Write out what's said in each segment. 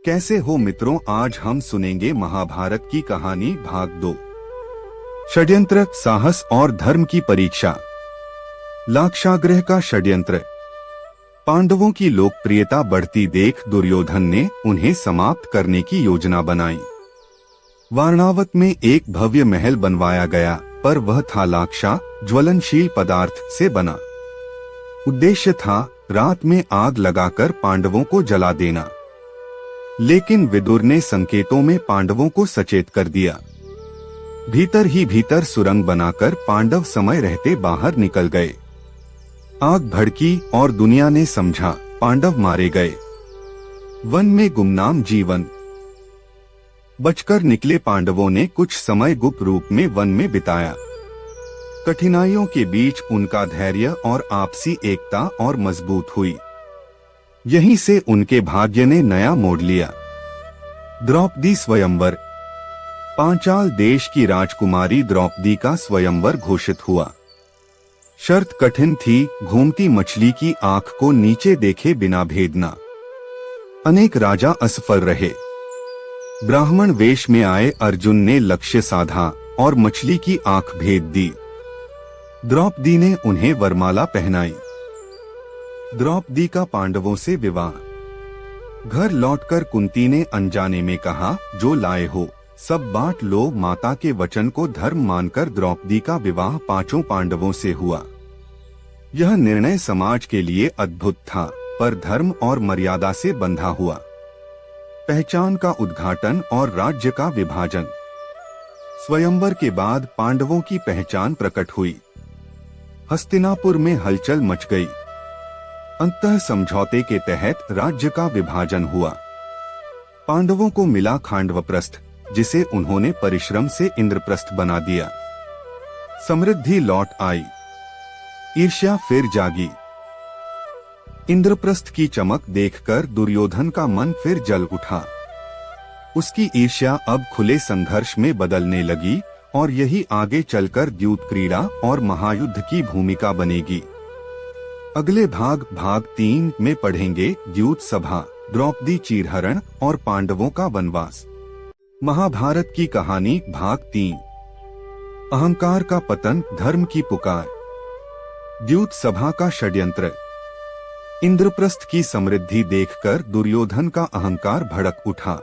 कैसे हो मित्रों, आज हम सुनेंगे महाभारत की कहानी भाग 2। षड्यंत्र, साहस और धर्म की परीक्षा। लाक्षागृह का षड्यंत्र। पांडवों की लोकप्रियता बढ़ती देख दुर्योधन ने उन्हें समाप्त करने की योजना बनाई। वारणावत में एक भव्य महल बनवाया गया, पर वह था लाक्षा, ज्वलनशील पदार्थ से बना। उद्देश्य था रात में आग लगाकर पांडवों को जला देना। लेकिन विदुर ने संकेतों में पांडवों को सचेत कर दिया। भीतर ही भीतर सुरंग बनाकर पांडव समय रहते बाहर निकल गए। आग भड़की और दुनिया ने समझा पांडव मारे गए। वन में गुमनाम जीवन। बचकर निकले पांडवों ने कुछ समय गुप्त रूप में वन में बिताया। कठिनाइयों के बीच उनका धैर्य और आपसी एकता और मजबूत हुई। यहीं से उनके भाग्य ने नया मोड़ लिया। द्रौपदी स्वयंवर। पांचाल देश की राजकुमारी द्रौपदी का स्वयंवर घोषित हुआ। शर्त कठिन थी, घूमती मछली की आंख को नीचे देखे बिना भेदना। अनेक राजा असफल रहे। ब्राह्मण वेश में आए अर्जुन ने लक्ष्य साधा और मछली की आंख भेद दी। द्रौपदी ने उन्हें वरमाला पहनाई। द्रौपदी का पांडवों से विवाह। घर लौटकर कुंती ने अनजाने में कहा, जो लाए हो सब बांट लो। माता के वचन को धर्म मानकर द्रौपदी का विवाह पांचों पांडवों से हुआ। यह निर्णय समाज के लिए अद्भुत था, पर धर्म और मर्यादा से बंधा हुआ। पहचान का उद्घाटन और राज्य का विभाजन। स्वयंवर के बाद पांडवों की पहचान प्रकट हुई। हस्तिनापुर में हलचल मच गई। अंतः समझौते के तहत राज्य का विभाजन हुआ। पांडवों को मिला खांडवप्रस्थ, जिसे उन्होंने परिश्रम से इंद्रप्रस्थ बना दिया। समृद्धि लौट आई। ईर्ष्या फिर जागी। इंद्रप्रस्थ की चमक देखकर दुर्योधन का मन फिर जल उठा। उसकी ईर्ष्या अब खुले संघर्ष में बदलने लगी और यही आगे चलकर द्यूत क्रीड़ा और महायुद्ध की भूमिका बनेगी। अगले भाग 3 में पढ़ेंगे द्यूत सभा, द्रौपदी चीरहरण और पांडवों का वनवास। महाभारत की कहानी भाग 3। अहंकार का पतन, धर्म की पुकार। द्यूत सभा का षड्यंत्र। इंद्रप्रस्थ की समृद्धि देखकर दुर्योधन का अहंकार भड़क उठा।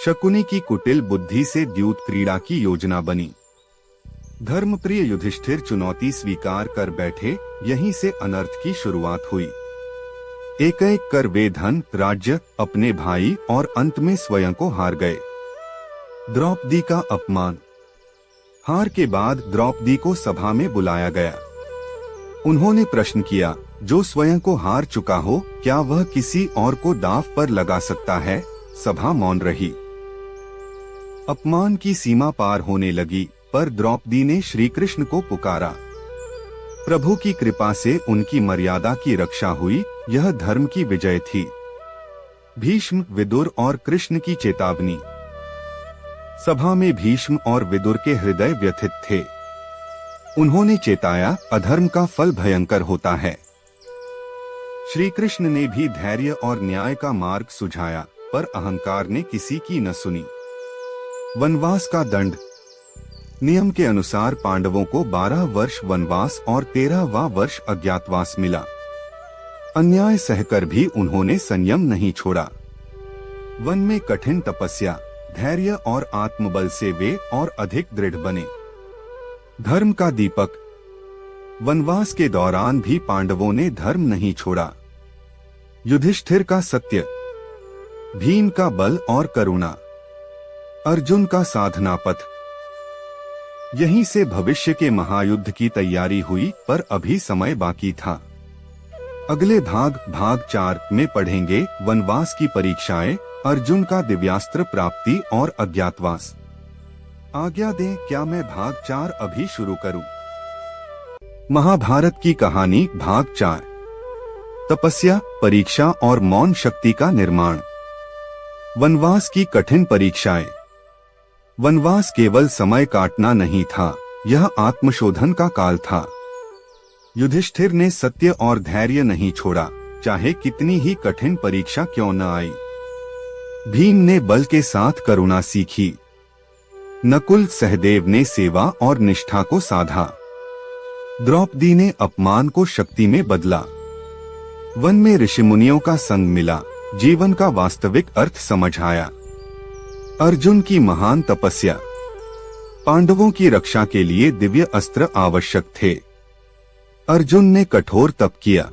शकुनी की कुटिल बुद्धि से द्यूत क्रीड़ा की योजना बनी। धर्मप्रिय युधिष्ठिर चुनौती स्वीकार कर बैठे। यहीं से अनर्थ की शुरुआत हुई। एक एक कर वे धन, राज्य, अपने भाई और अंत में स्वयं को हार गए। द्रौपदी का अपमान। हार के बाद द्रौपदी को सभा में बुलाया गया। उन्होंने प्रश्न किया, जो स्वयं को हार चुका हो, क्या वह किसी और को दांव पर लगा सकता है? सभा मौन रही। अपमान की सीमा पार होने लगी, पर द्रौपदी ने श्री कृष्ण को पुकारा। प्रभु की कृपा से उनकी मर्यादा की रक्षा हुई। यह धर्म की विजय थी। भीष्म, विदुर और कृष्ण की चेतावनी। सभा में भीष्म और विदुर के हृदय व्यथित थे। उन्होंने चेताया, अधर्म का फल भयंकर होता है। श्री कृष्ण ने भी धैर्य और न्याय का मार्ग सुझाया, पर अहंकार ने किसी की न सुनी। वनवास का दंड। नियम के अनुसार पांडवों को 12 वर्ष वनवास और 13वां वर्ष अज्ञातवास मिला। अन्याय सहकर भी उन्होंने संयम नहीं छोड़ा। वन में कठिन तपस्या, धैर्य और आत्मबल से वे और अधिक दृढ़ बने। धर्म का दीपक। वनवास के दौरान भी पांडवों ने धर्म नहीं छोड़ा। युधिष्ठिर का सत्य, भीम का बल और करुणा, अर्जुन का साधना पथ। यहीं से भविष्य के महायुद्ध की तैयारी हुई, पर अभी समय बाकी था। अगले भाग 4 में पढ़ेंगे वनवास की परीक्षाएं, अर्जुन का दिव्यास्त्र प्राप्ति और अज्ञातवास। आज्ञा दें, क्या मैं भाग 4 अभी शुरू करूं? महाभारत की कहानी भाग 4। तपस्या, परीक्षा और मौन शक्ति का निर्माण। वनवास की कठिन परीक्षाएं। वनवास केवल समय काटना नहीं था, यह आत्मशोधन का काल था। युधिष्ठिर ने सत्य और धैर्य नहीं छोड़ा, चाहे कितनी ही कठिन परीक्षा क्यों न आई। भीम ने बल के साथ करुणा सीखी। नकुल सहदेव ने सेवा और निष्ठा को साधा। द्रौपदी ने अपमान को शक्ति में बदला। वन में ऋषिमुनियों का संग मिला, जीवन का वास्तविक अर्थ समझ आया। अर्जुन की महान तपस्या। पांडवों की रक्षा के लिए दिव्य अस्त्र आवश्यक थे। अर्जुन ने कठोर तप किया।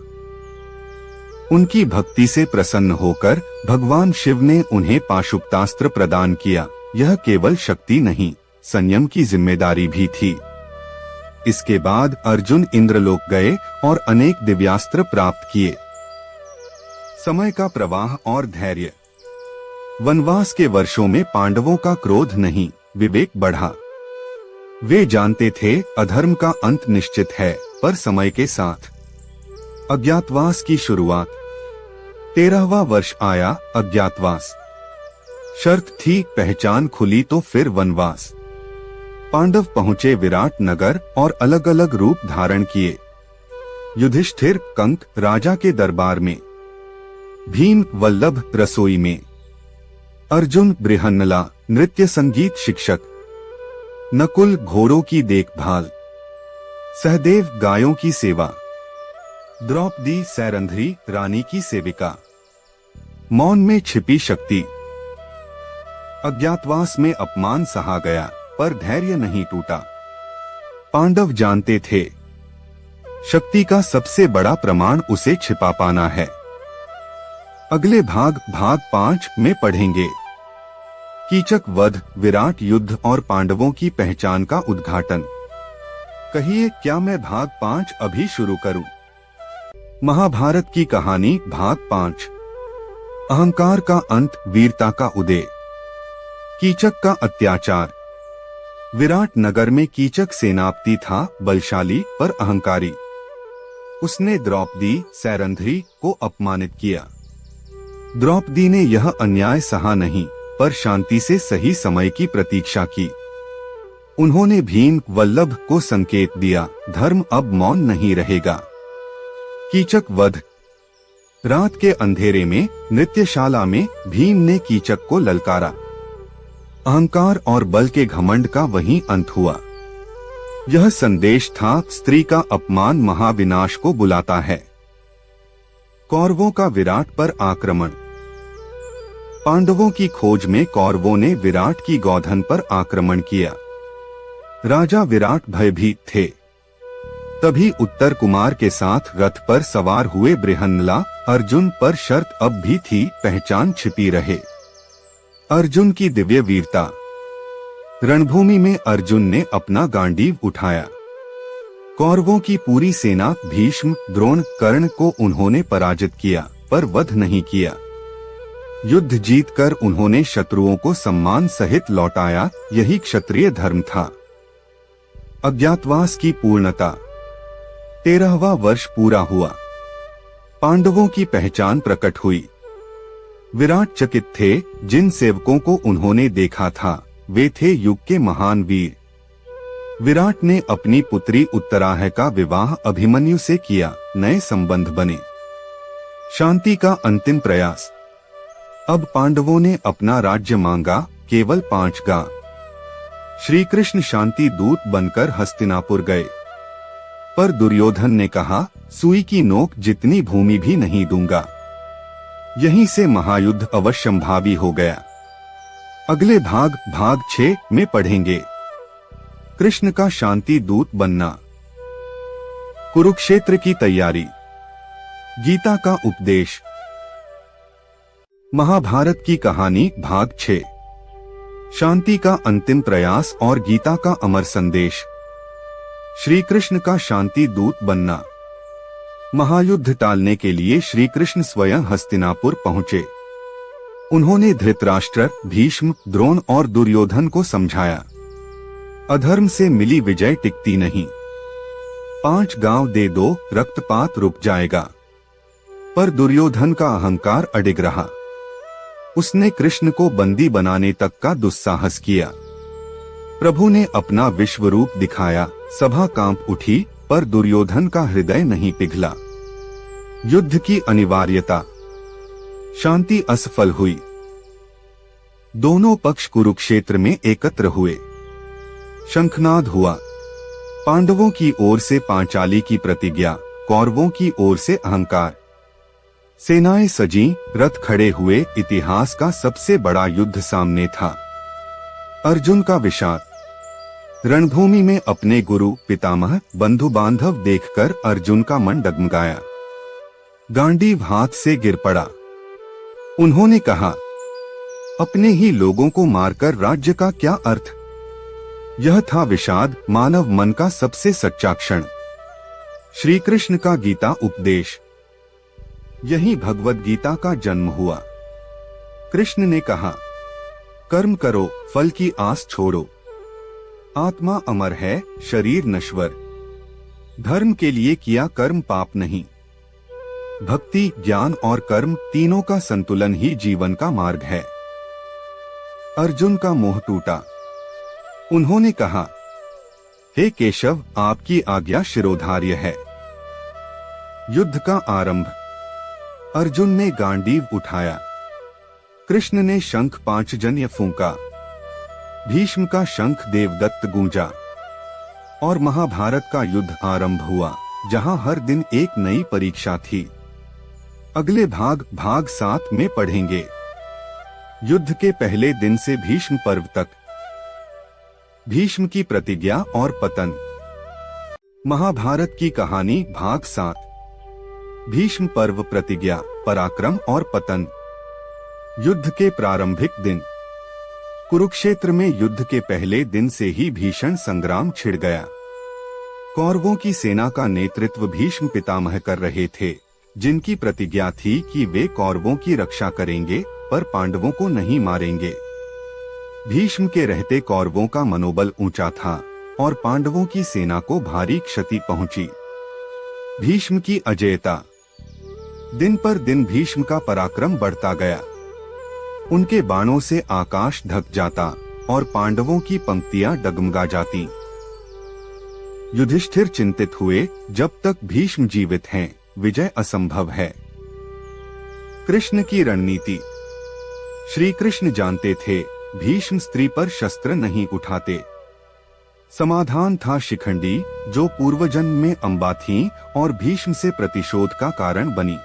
उनकी भक्ति से प्रसन्न होकर भगवान शिव ने उन्हें पाशुपतास्त्र प्रदान किया। यह केवल शक्ति नहीं, संयम की जिम्मेदारी भी थी। इसके बाद अर्जुन इंद्रलोक गए और अनेक दिव्यास्त्र प्राप्त किए। समय का प्रवाह और धैर्य। वनवास के वर्षों में पांडवों का क्रोध नहीं, विवेक बढ़ा। वे जानते थे अधर्म का अंत निश्चित है, पर समय के साथ। अज्ञातवास की शुरुआत। 13वां वर्ष आया, अज्ञातवास। शर्त थी, पहचान खुली तो फिर वनवास। पांडव पहुंचे विराट नगर और अलग अलग रूप धारण किए। युधिष्ठिर कंक राजा के दरबार में, भीम वल्लभ रसोई में, अर्जुन बृहन्नला नृत्य संगीत शिक्षक, नकुल घोड़ों की देखभाल, सहदेव गायों की सेवा, द्रौपदी सैरंध्री रानी की सेविका। मौन में छिपी शक्ति। अज्ञातवास में अपमान सहा गया, पर धैर्य नहीं टूटा। पांडव जानते थे शक्ति का सबसे बड़ा प्रमाण उसे छिपा पाना है। अगले भाग 5 में पढ़ेंगे कीचक वध, विराट युद्ध और पांडवों की पहचान का उद्घाटन। कहिए, क्या मैं भाग 5 अभी शुरू करूं? महाभारत की कहानी भाग 5। अहंकार का अंत, वीरता का उदय। कीचक का अत्याचार। विराट नगर में कीचक सेनापति था, बलशाली पर अहंकारी। उसने द्रौपदी सैरंध्री को अपमानित किया। द्रौपदी ने यह अन्याय सहा नहीं, पर शांति से सही समय की प्रतीक्षा की। उन्होंने भीम वल्लभ को संकेत दिया, धर्म अब मौन नहीं रहेगा। कीचक वध। रात के अंधेरे में नृत्यशाला में भीम ने कीचक को ललकारा। अहंकार और बल के घमंड का वहीं अंत हुआ। यह संदेश था, स्त्री का अपमान महाविनाश को बुलाता है। कौरवों का विराट पर आक्रमण। पांडवों की खोज में कौरवों ने विराट की गोधन पर आक्रमण किया। राजा विराट भयभीत थे। तभी उत्तर कुमार के साथ रथ पर सवार हुए बृहन्नला। अर्जुन पर शर्त अब भी थी, पहचान छिपी रहे। अर्जुन की दिव्य वीरता। रणभूमि में अर्जुन ने अपना गांडीव उठाया। कौरवों की पूरी सेना भीष्म द्रोण कर्ण को उन्होंने पराजित किया, पर वध नहीं किया। युद्ध जीतकर उन्होंने शत्रुओं को सम्मान सहित लौटाया। यही क्षत्रिय धर्म था। अज्ञातवास की पूर्णता। 13वां वर्ष पूरा हुआ। पांडवों की पहचान प्रकट हुई। विराट चकित थे। जिन सेवकों को उन्होंने देखा था, वे थे युग के महान वीर। विराट ने अपनी पुत्री उत्तराह का विवाह अभिमन्यु से किया। नए संबंध बने। शांति का अंतिम प्रयास। अब पांडवों ने अपना राज्य मांगा, केवल 5 गांव। श्री कृष्ण शांति दूत बनकर हस्तिनापुर गए, पर दुर्योधन ने कहा, सुई की नोक जितनी भूमि भी नहीं दूंगा। यहीं से महायुद्ध अवश्यंभावी हो गया। अगले भाग 6 में पढ़ेंगे कृष्ण का शांति दूत बनना, कुरुक्षेत्र की तैयारी, गीता का उपदेश। महाभारत की कहानी भाग 6। शांति का अंतिम प्रयास और गीता का अमर संदेश। श्री कृष्ण का शांति दूत बनना। महायुद्ध टालने के लिए श्री कृष्ण स्वयं हस्तिनापुर पहुंचे। उन्होंने धृतराष्ट्र, भीष्म, द्रोण और दुर्योधन को समझाया, अधर्म से मिली विजय टिकती नहीं। 5 गांव दे दो, रक्तपात रुक जाएगा। पर दुर्योधन का अहंकार अडिग रहा। उसने कृष्ण को बंदी बनाने तक का दुस्साहस किया। प्रभु ने अपना विश्व रूप दिखाया, सभा कांप उठी, पर दुर्योधन का हृदय नहीं पिघला। युद्ध की अनिवार्यता। शांति असफल हुई। दोनों पक्ष कुरुक्षेत्र में एकत्र हुए। शंखनाद हुआ। पांडवों की ओर से पांचाली की प्रतिज्ञा, कौरवों की ओर से अहंकार। सेनाएं सजी, रथ खड़े हुए। इतिहास का सबसे बड़ा युद्ध सामने था। अर्जुन का विषाद। रणभूमि में अपने गुरु, पितामह, बंधु बांधव देखकर अर्जुन का मन डगमगाया। गांडीव हाथ से गिर पड़ा। उन्होंने कहा, अपने ही लोगों को मारकर राज्य का क्या अर्थ। यह था विषाद, मानव मन का सबसे सच्चा क्षण। श्री कृष्ण का गीता उपदेश। यही भगवद गीता का जन्म हुआ। कृष्ण ने कहा, कर्म करो, फल की आस छोड़ो। आत्मा अमर है, शरीर नश्वर। धर्म के लिए किया कर्म पाप नहीं। भक्ति, ज्ञान और कर्म तीनों का संतुलन ही जीवन का मार्ग है। अर्जुन का मोह टूटा। उन्होंने कहा, हे केशव, आपकी आज्ञा शिरोधार्य है। युद्ध का आरंभ। अर्जुन ने गांडीव उठाया। कृष्ण ने शंख पांचजन्य फूंका। भीष्म का शंख देवदत्त गूंजा और महाभारत का युद्ध आरंभ हुआ, जहां हर दिन एक नई परीक्षा थी। अगले भाग 7 में पढ़ेंगे। युद्ध के पहले दिन से भीष्म पर्व तक। भीष्म की प्रतिज्ञा और पतन। महाभारत की कहानी भाग 7। भीष्म पर्व, प्रतिज्ञा, पराक्रम और पतन। युद्ध के प्रारंभिक दिन। कुरुक्षेत्र में युद्ध के पहले दिन से ही भीषण संग्राम छिड़ गया। कौरवों की सेना का नेतृत्व भीष्म पितामह कर रहे थे, जिनकी प्रतिज्ञा थी कि वे कौरवों की रक्षा करेंगे पर पांडवों को नहीं मारेंगे। भीष्म के रहते कौरवों का मनोबल ऊंचा था और पांडवों की सेना को भारी क्षति पहुंची। भीष्म की अजेयता। दिन पर दिन भीष्म का पराक्रम बढ़ता गया। उनके बाणों से आकाश ढक जाता और पांडवों की पंक्तियां डगमगा जाती। युधिष्ठिर चिंतित हुए, जब तक भीष्म जीवित हैं, विजय असंभव है। कृष्ण की रणनीति। श्री कृष्ण जानते थे, भीष्म स्त्री पर शस्त्र नहीं उठाते। समाधान था शिखंडी, जो पूर्वजन्म में अंबा थीं और भीष्म से प्रतिशोध का कारण बनी।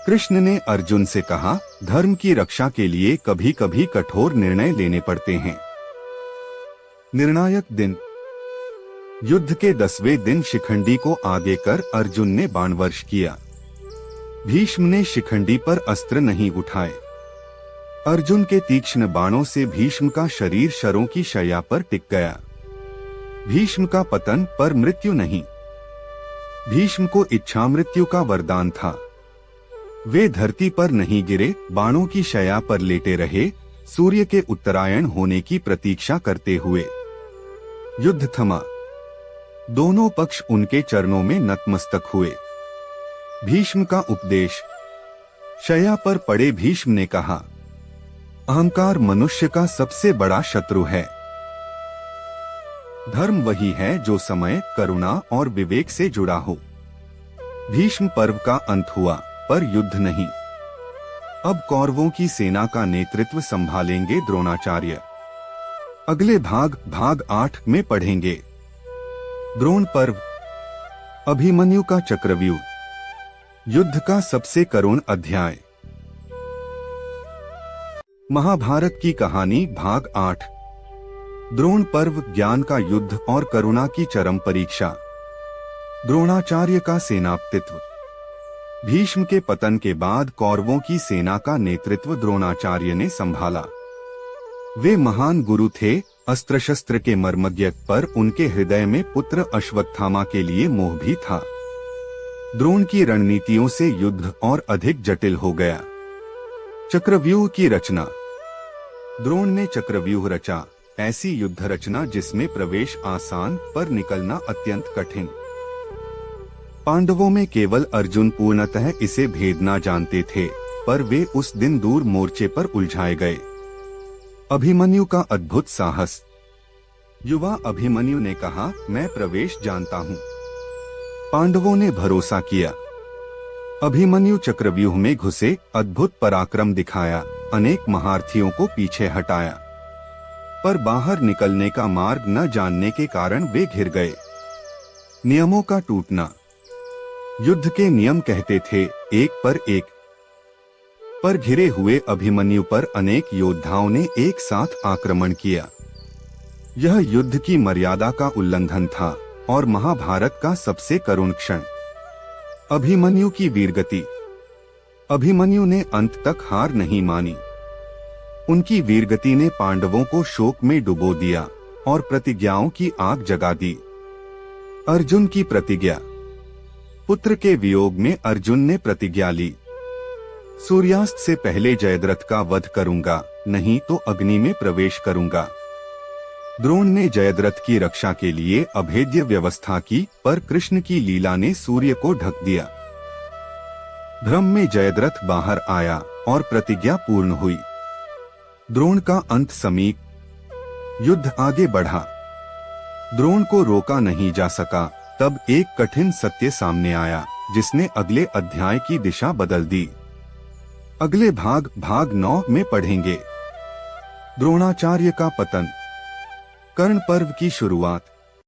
कृष्ण ने अर्जुन से कहा, धर्म की रक्षा के लिए कभी कभी कठोर निर्णय लेने पड़ते हैं। निर्णायक दिन। युद्ध के 10वें दिन शिखंडी को आगे कर अर्जुन ने बाणवर्ष किया। भीष्म ने शिखंडी पर अस्त्र नहीं उठाए। अर्जुन के तीक्ष्ण बाणों से भीष्म का शरीर शरों की शैया पर टिक गया। भीष्म का पतन पर मृत्यु नहीं। भीष्म को इच्छा मृत्यु का वरदान था। वे धरती पर नहीं गिरे, बाणों की शैया पर लेटे रहे, सूर्य के उत्तरायण होने की प्रतीक्षा करते हुए। युद्ध थमा। दोनों पक्ष उनके चरणों में नतमस्तक हुए। भीष्म का उपदेश। शैया पर पड़े भीष्म ने कहा, अहंकार मनुष्य का सबसे बड़ा शत्रु है। धर्म वही है जो समय, करुणा और विवेक से जुड़ा हो। भीष्म पर्व का अंत हुआ, पर युद्ध नहीं। अब कौरवों की सेना का नेतृत्व संभालेंगे द्रोणाचार्य। अगले भाग 8 में पढ़ेंगे। द्रोण पर्व। अभिमन्यु का चक्रव्यूह। युद्ध का सबसे करुण अध्याय। महाभारत की कहानी भाग 8। द्रोण पर्व, ज्ञान का युद्ध और करुणा की चरम परीक्षा। द्रोणाचार्य का सेनापतित्व। भीष्म के पतन के बाद कौरवों की सेना का नेतृत्व द्रोणाचार्य ने संभाला। वे महान गुरु थे, अस्त्र शस्त्र के मर्मज्ञ, पर उनके हृदय में पुत्र अश्वत्थामा के लिए मोह भी था। द्रोण की रणनीतियों से युद्ध और अधिक जटिल हो गया। चक्रव्यूह की रचना। द्रोण ने चक्रव्यूह रचा, ऐसी युद्ध रचना जिसमें प्रवेश आसान पर निकलना अत्यंत कठिन। पांडवों में केवल अर्जुन पूर्णतः इसे भेद न जानते थे, पर वे उस दिन दूर मोर्चे पर उलझाए गए। अभिमन्यु का अद्भुत साहस। युवा अभिमन्यु ने कहा, मैं प्रवेश जानता हूँ। पांडवों ने भरोसा किया। अभिमन्यु चक्रव्यूह में घुसे, अद्भुत पराक्रम दिखाया, अनेक महारथियों को पीछे हटाया, पर बाहर निकलने का मार्ग न जानने के कारण वे घिर गए। नियमों का टूटना। युद्ध के नियम कहते थे एक पर घिरे हुए अभिमन्यु पर अनेक योद्धाओं ने एक साथ आक्रमण किया। यह युद्ध की मर्यादा का उल्लंघन था और महाभारत का सबसे करुण क्षण। अभिमन्यु की वीरगति। अभिमन्यु ने अंत तक हार नहीं मानी। उनकी वीरगति ने पांडवों को शोक में डुबो दिया और प्रतिज्ञाओं की आग जगा दी। अर्जुन की प्रतिज्ञा। पुत्र के वियोग में अर्जुन ने प्रतिज्ञा ली, सूर्यास्त से पहले जयद्रथ का वध करूंगा, नहीं तो अग्नि में प्रवेश करूंगा। द्रोण ने जयद्रथ की रक्षा के लिए अभेद्य व्यवस्था की, पर कृष्ण की लीला ने सूर्य को ढक दिया। भ्रम में जयद्रथ बाहर आया और प्रतिज्ञा पूर्ण हुई। द्रोण का अंत समीप। युद्ध आगे बढ़ा। द्रोण को रोका नहीं जा सका। तब एक कठिन सत्य सामने आया, जिसने अगले अध्याय की दिशा बदल दी। अगले भाग 9 में पढ़ेंगे। द्रोणाचार्य का पतन। कर्ण पर्व की शुरुआत।